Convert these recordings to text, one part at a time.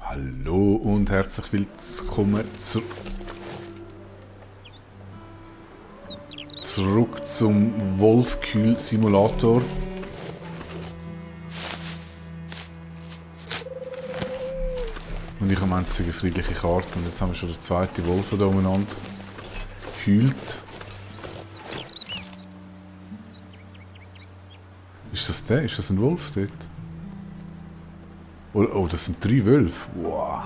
Hallo und herzlich willkommen zurück zum Wolfkühl-Simulator. Und ich habe eine friedliche Karte und jetzt haben wir schon den zweiten Wolf, der da umeinander heult. Ist das der? Ist das ein Wolf dort? Oh, das sind 3 Wölfe. Wow.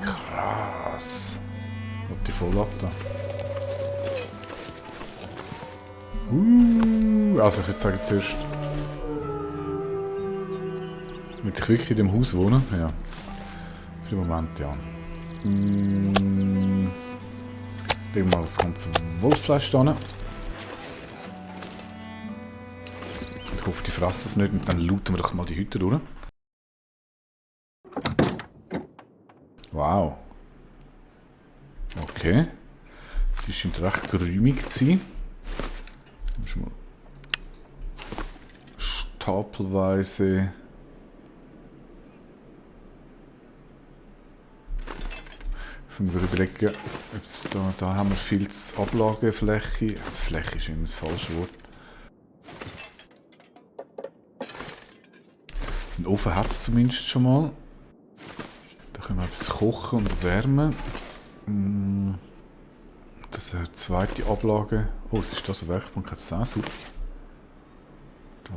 Krass. Hat die voll ab da. Also ich würde sagen zuerst... Will ich wirklich in dem Haus wohnen? Ja. Für den Moment ja. Legen wir mal das ganze Wolffleisch da hin. Ich hoffe, die fressen es nicht und dann looten wir doch mal die Hütte durch. Wow. Okay. Die scheint recht geräumig zu sein. Schon mal stapelweise. Ich würde überlegen, ob es da haben wir viel Ablagefläche. Also Fläche ist immer das falsche Wort. Den Ofen hat es zumindest schon mal. Da können wir etwas kochen und wärmen. Das ist eine zweite Ablage. Oh, es ist das ein Werkbank, hat es auch super.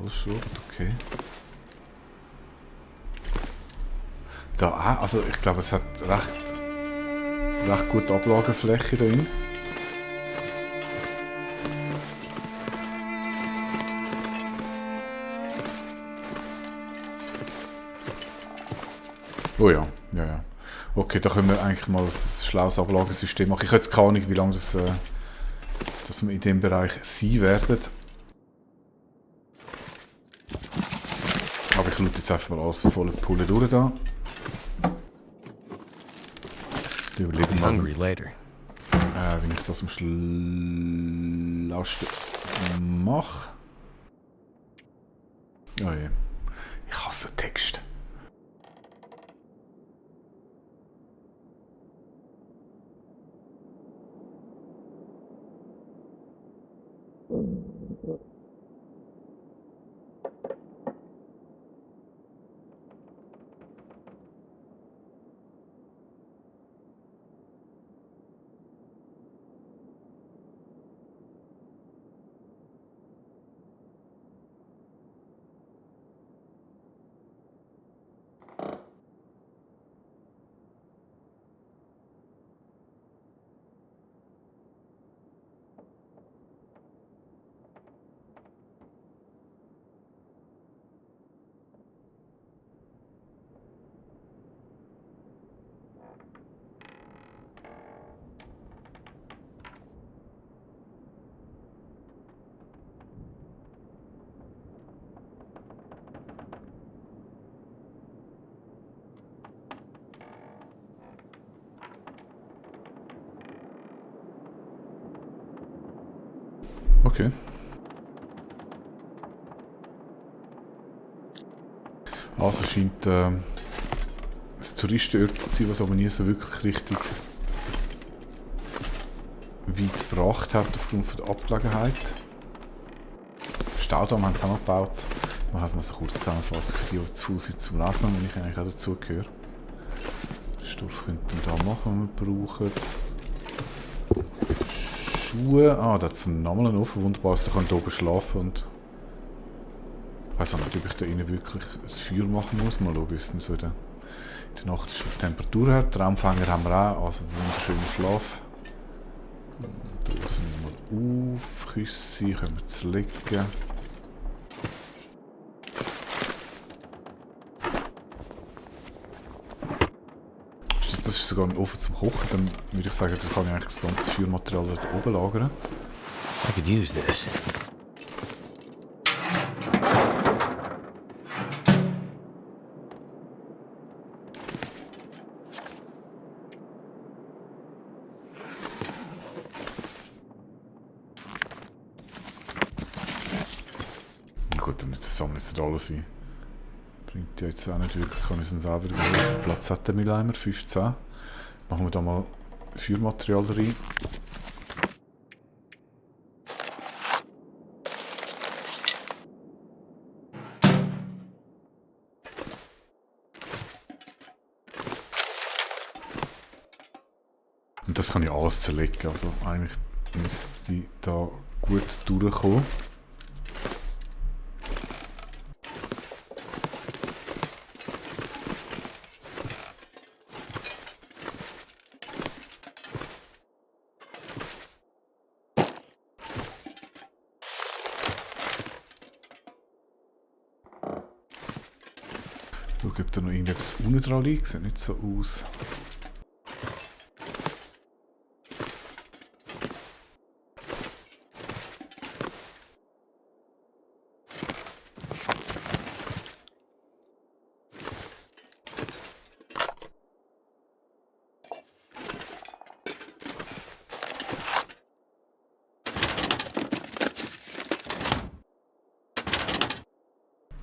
Alles Schrott, okay. Da auch, also ich glaube es hat recht gute Ablagefläche da drin. Oh ja, ja. Okay, da können wir eigentlich mal ein schlaues Ablagesystem machen. Ich habe jetzt keine Ahnung, wie lange dass wir in dem Bereich sein werden. Aber ich loote jetzt einfach mal alles volle Pulle durch da. Die überlegen mal, wie ich das am schlausten mache. Oh je. Ich hasse Text. Okay. Also scheint das Touristenort zu sein, was aber nie so wirklich richtig weit gebracht hat aufgrund der Abgelegenheit. Staudamm haben sie auch noch gebaut. Ich mache einfach mal so kurz zusammenfassen für die zu Fuß sind zum Lesen, wenn ich eigentlich auch dazugehöre. Stoff könnten wir da machen, wenn wir brauchen. Schuhe. Ah, da hat es nochmal einen Ofen. Wunderbar, dass ich hier oben schlafen und ich weiß auch nicht, ob ich da innen wirklich ein Feuer machen muss. Mal schauen, wie es denn so in der Nacht ist von der Temperatur her. Den Traumfänger haben wir auch, also wunderschöner Schlaf. Da sind wir mal auf, Küsse, können wir zerlegen. Das ist sogar ein Ofen zum Kochen, dann würde ich sagen, da kann ich eigentlich das ganze Feuermaterial da oben lagern. I could use this. Na gut, dann wird das Sammeln jetzt nicht alles sein. Bringt bringt ja jetzt auch nicht wirklich, kann ich es selber überlegen. Platz hat der Mülleimer, 15. Machen wir da mal Feuermaterial rein. Und das kann ich alles zerlegen, also eigentlich müsste sie da gut durchkommen. Schau, ob da noch irgendetwas unten dran liegt, sieht nicht so aus.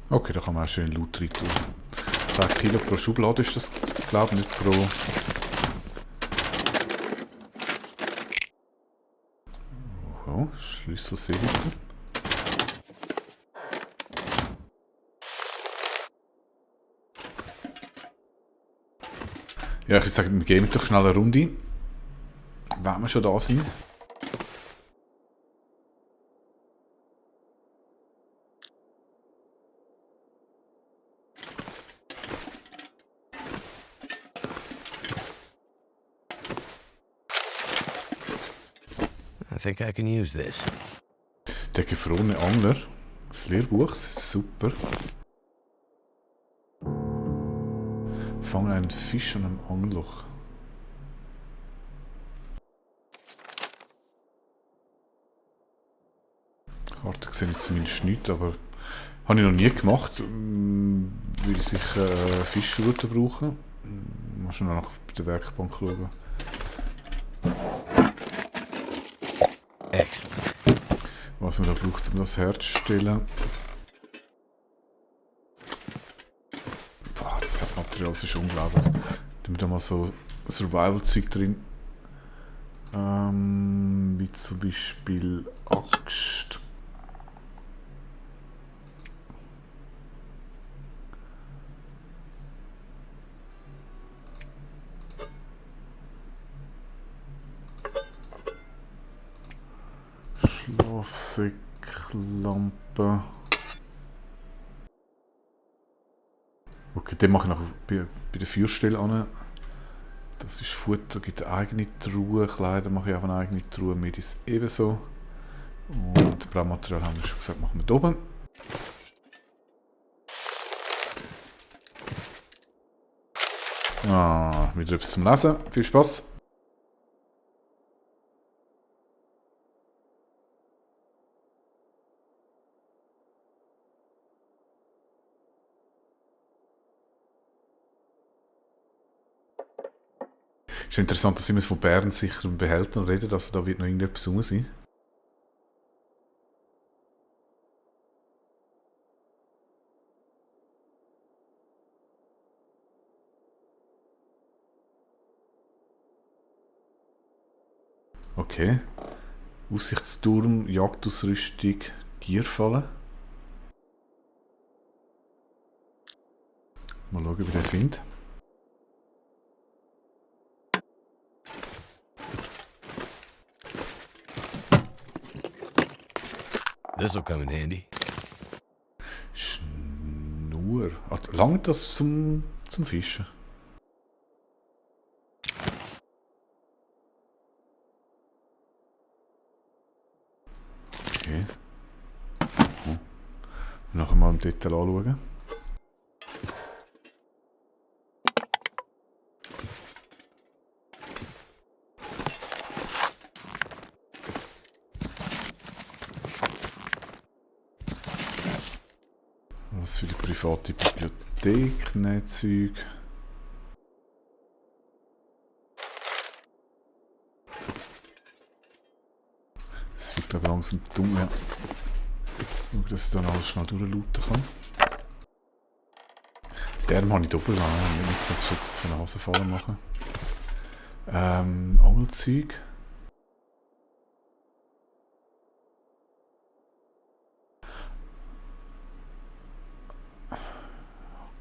Okay, da kann man auch schön Loot rein tun. 10 Kilo pro Schublade ist das, glaube ich, nicht pro... Oh, Schlüssel sehe ich. Ja, ich würde sagen, wir gehen doch schnell eine Runde. Wenn wir schon da sind. I think I can use this. Der gefrorene Angler. Das Lehrbuch, das ist super. Fangen einen Fisch an einem Angelloch. Karte sehe ich zumindest nicht, aber habe ich noch nie gemacht. Würde ich sicher Fischroute brauchen. Mal schon nach der Werkbank schauen. Excellent. Was man da braucht, um das herzustellen. Boah, das Material ist unglaublich. Da haben wir da mal so Survival-Zeug drin. Wie zum Beispiel Axt. Schlafsäcklampe. Okay, den mache ich nachher bei der Feuerstelle an. Das ist Futter, gibt eine eigene Truhe. Kleider mache ich auch eine eigene Truhe. Mit ist ebenso. Und Braumaterial haben wir schon gesagt, machen wir hier oben. Wieder etwas zum Lesen. Viel Spaß! Es ist interessant, dass immer von bärensicheren Behältern reden, also da wird noch irgendetwas rum sein. Okay. Aussichtsturm, Jagdausrüstung, Tierfalle. Mal schauen, wie der findet. This'll come in handy. Schnur. Langt das zum Fischen? Okay. Nachher mal im Detail anschauen. Was für die private Bibliothek, Zeug. Es wird glaube ich langsam dumm, ja. Schau, dass ich dann alles schnell durchlooten kann. Der habe ich doppelt an. Ich muss jetzt so eine Hasenfalle machen. Angelzeug.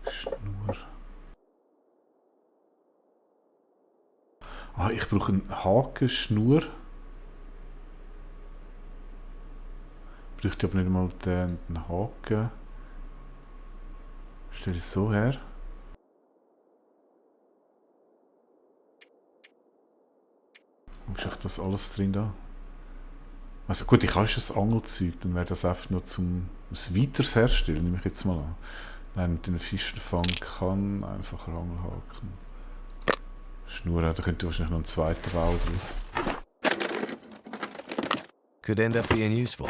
Schnur. Ah, ich brauche einen Hakenschnur. Bräuchte aber nicht mal den Haken. Stelle ich es so her. Wo ist echt das alles drin da? Also gut, ich habe schon ein Angelzeug, dann wäre das einfach nur zum weiteres Herstellen, nehme ich jetzt mal an. Wenn man mit den Fischen fangen kann, einfacher Angelhaken. Schnur, da könnte wahrscheinlich noch ein zweiter Bau draus. Could end up being useful.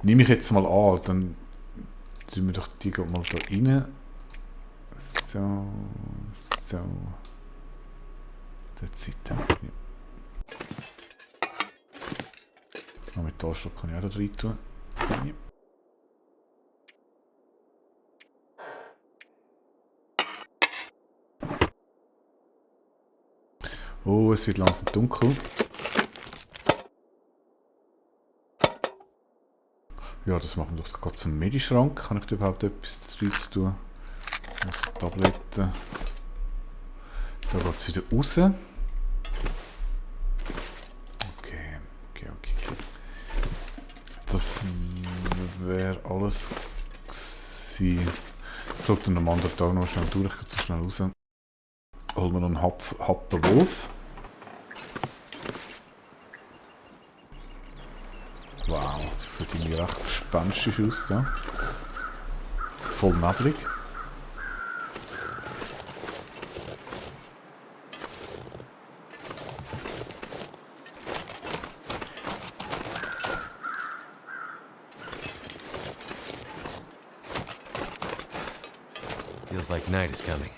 Nehme ich jetzt mal an, dann tun wir doch die mal da rein. So, so. Der Seite. Ja. Ah, Metallstock kann ich auch da rein tun. Ja. Oh, es wird langsam dunkel. Ja, das machen wir doch gerade zum Medischrank. Kann ich da überhaupt etwas drin tun? Also Tabletten. Da geht es wieder raus. Okay. Das wäre alles gewesen. Ich schaue dann am anderen Tag noch schnell durch. Ich gehe so schnell raus. Holen wir noch einen Happen Wolf. Wow, das sieht irgendwie recht gespenstisch aus da. Voll neblig. Feels like night is coming.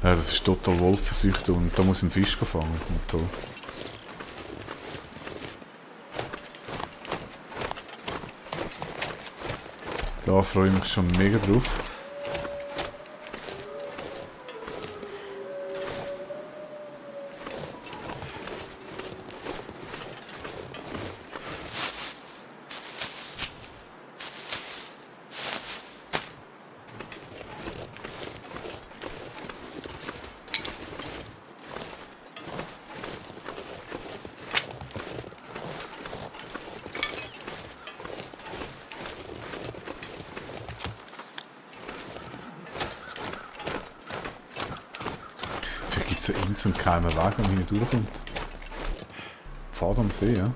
Ja, das ist total Wolfensucht und da muss ein Fisch gefangen. Toll. Da freue ich mich schon mega drauf. Gibt es einen zum geheimen Weg, der hinten durchkommt? Pfad am See, ja?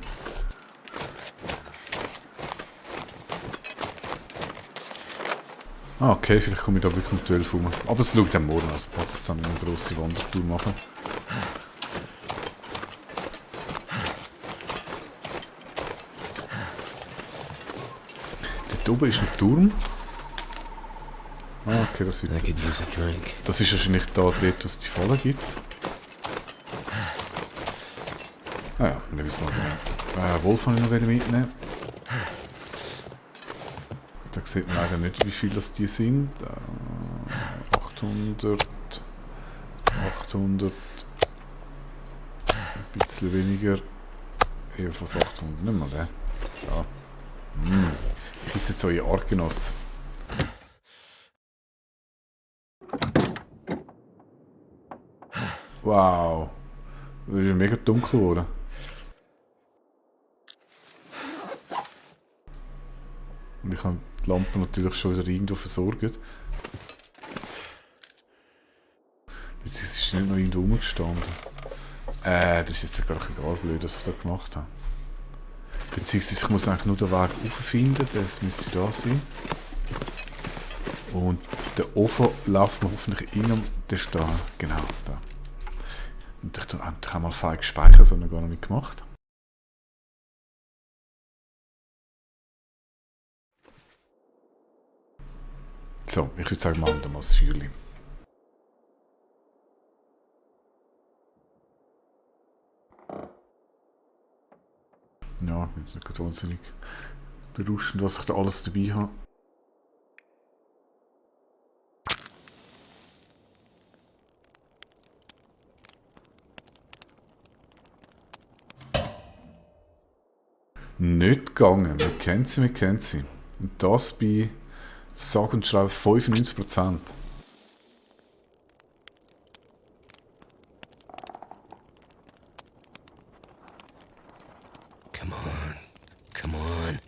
Ah, okay, vielleicht komme ich da wirklich um 12 Uhr. Aber es schaut dann morgen, also ich es dann eine grosse Wandertour machen. Dort oben ist ein Turm. Ah, okay, das ist wahrscheinlich da dort, wo es die Falle gibt. Ah ja, wir wissen noch genau. Wolf habe ich noch mitnehmen. Da sieht man leider nicht, wie viel das die sind. 800. Ein bisschen weniger. Ebenfalls 800. Nicht mal der. Ja. Ich esse jetzt eure Artgenossen. Wow. Das ist mega dunkel geworden. Und ich habe die Lampe natürlich schon wieder irgendwo versorgt. Beziehungsweise ist nicht noch irgendwo rumgestanden. Das ist jetzt gar nicht egal, blöd, was ich da gemacht habe. Beziehungsweise ich muss eigentlich nur den Weg auffinden, das müsste da sein. Und der Ofen läuft mir hoffentlich rein, der ist da, genau, da. Und ich habe endlich einmal fein gespeichert, das habe ich gar noch nicht gemacht. So, ich würde sagen, machen wir mal das Feuerchen. Ja, jetzt nicht gerade wahnsinnig berauschend, was ich da alles dabei habe. Nicht gegangen. Wir kennen sie, wir kennen sie. Und das bei sage und schreibe 95%. Come on. Come on.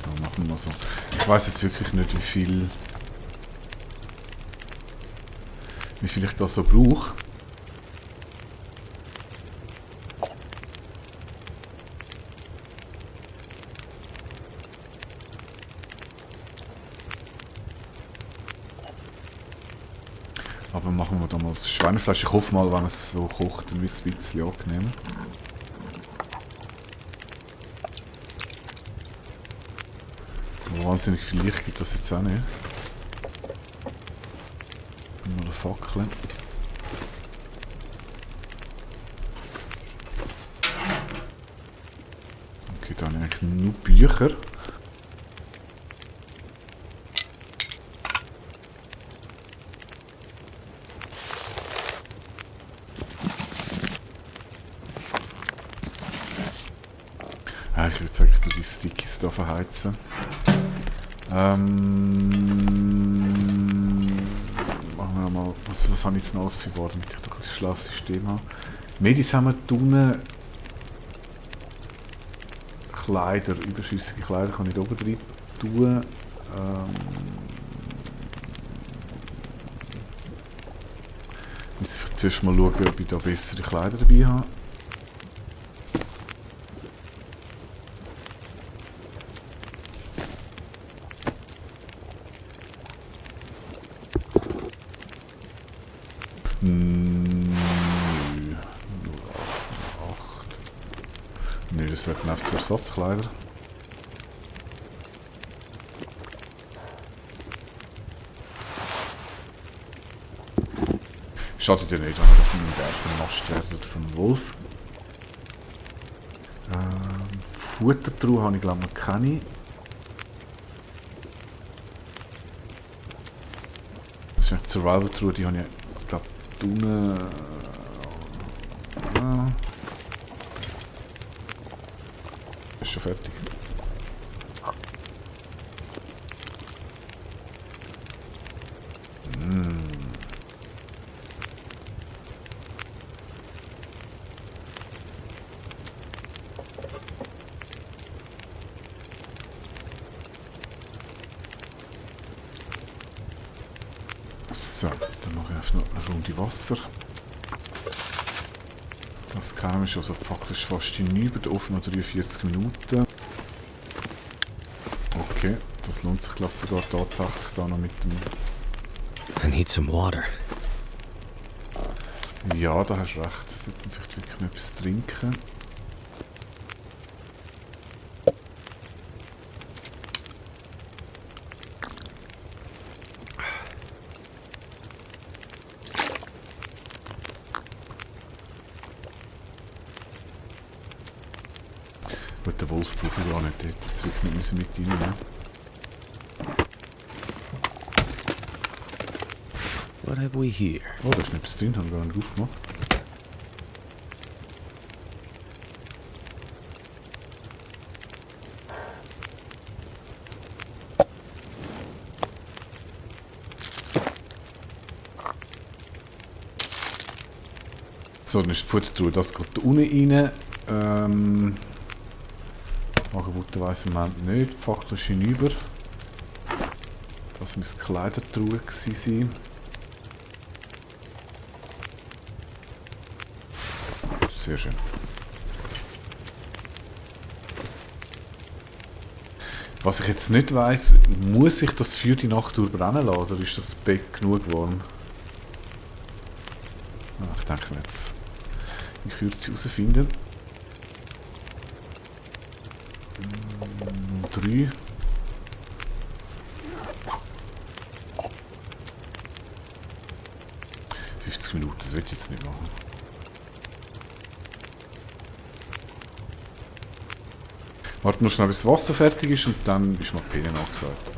Dann machen wir so. Ich weiß jetzt wirklich nicht, wie viel ich das so brauche. Aber machen wir da mal das Schweinefleisch. Ich hoffe mal, wenn es so kocht, dann wird es ein bisschen angenehm. Aber wahnsinnig viel Licht gibt das jetzt auch nicht. Mal eine Fackel. Okay, da habe ich eigentlich nur Bücher. Ja, ich würde sagen, ich tue die Stickies hier verheizen. Machen wir mal, was habe ich jetzt noch alles für Worte, damit ich doch ein schlaues System habe. Medis haben wir unten. Kleider, überschüssige Kleider kann ich da oben drin tun. Ich muss zuerst mal schauen, ob ich da bessere Kleider dabei habe. Nö. 8. Nö, das wären einfach so Ersatzkleider. Schadet ja nicht, wenn er von einem Bär vernascht wird oder von einem Wolf. Futtertruhe habe ich glaube noch keine. Das ist eine Survival-Truhe, die habe ich glaube unten. Ist schon fertig. So, dann mache ich einfach noch eine Runde Wasser. Das kennen wir schon, also faktisch fast hinüber, der Ofen noch 43 Minuten. Okay, das lohnt sich glaube ich sogar tatsächlich da noch mit dem... I need some water. Ja, da hast du recht, da sollte man vielleicht wirklich mal etwas trinken. Gut, den Wolf brauche ich gar nicht, der hätte jetzt wirklich nicht mit reinnehmen. What have we here? Oh, da ist etwas drin, haben wir gar nicht aufgemacht. So, dann ist die Futtertruhe, das geht da unten rein. Hagebutten weiss im Moment nicht, faktisch hinüber. Das müsste die Kleidertruhe gewesen sein. Sehr schön. Was ich jetzt nicht weiss, muss ich das für die Nacht durchbrennen lassen oder ist das Bett genug warm? Ich denke, wir werden es in Kürze herausfinden. 3. 50 Minuten, das will ich jetzt nicht machen. Warten wir schnell, bis das Wasser fertig ist und dann ist mal Pennen angesagt.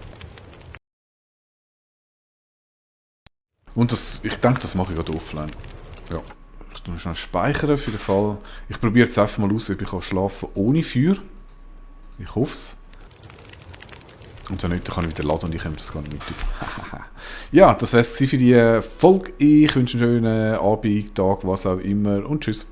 Und das, ich denke, das mache ich gerade offline. Ja. Ich tue schnell speichern für den Fall. Ich probiere jetzt einfach mal aus, ob ich schlafen kann ohne Feuer. Ich hoffe es. Und wenn nicht, dann kann ich wieder laden und ich komme das gar nicht mit. Ja, das wäre es für die Folge. Ich wünsche einen schönen Abend, Tag, was auch immer und tschüss.